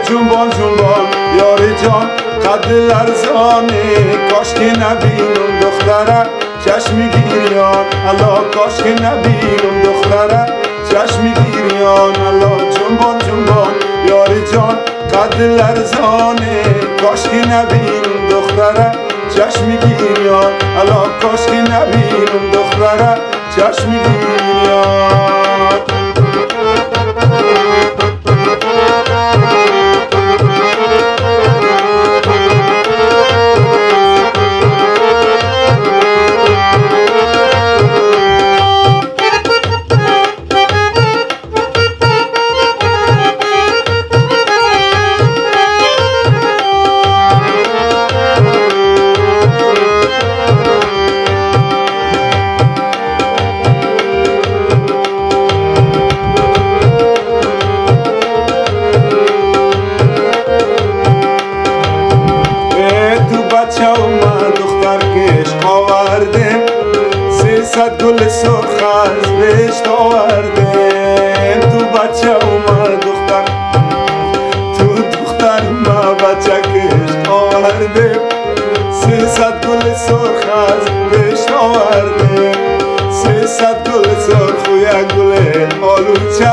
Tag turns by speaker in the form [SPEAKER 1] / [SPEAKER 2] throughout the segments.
[SPEAKER 1] جنبان جنبان یاری جان قد لرزانه کاش که نبینم دختره چشم گیریان الله کاش که نبینم دختره چشم گیریان الله جنبان جنبان یاری جان قد لرزانه کاش که نبینم دختره چشم گیریان الله کاش که نبینم دختره چشم گیریان صد گل سرخ از بهشت آوردم تو بچه اومد دختر تو دختر ما بچه کشت آوردم 300 گل سرخ از بهشت آوردم 300 گل سرخ و یک گل آلوچه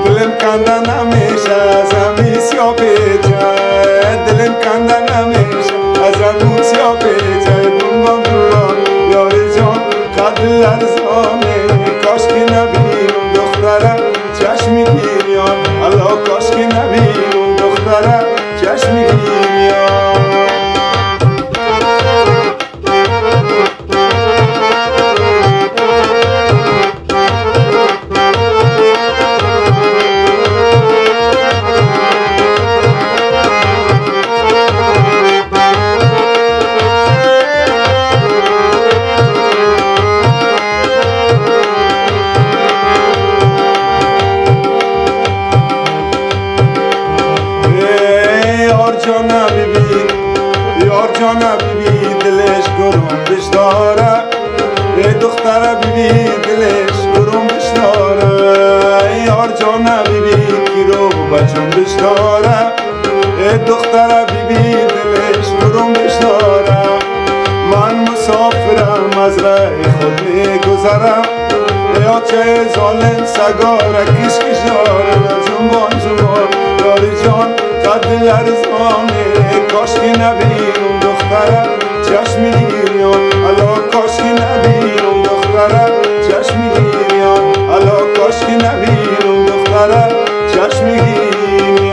[SPEAKER 1] دلم کندن همیشه از همی سیاه پیچه دلم کندن همیشه از همی سیاه پیچه بوم بوم یاری جان قد لرزانه کاش که نبینم دختره چشم گیریان الله کاش که نبینم دختره چشم گیریان یار جانا بیبی دلش گرم بشداره ای دختره بیبی دلش گرم بشداره یار جانا بیبی کیرو بچم بشداره ای دختره بیبی دلش گرم بشداره من مسافرم از راه خود میگذرم یا چه ظالم سگاره کش کشاره جنبان جنبان یاری جان قد لرزانه کاش که نبینم دختره چشم گیریان الله کاش که نبینم دختره چشم گیریان الله کاش که نبینم دختره چشم گیریان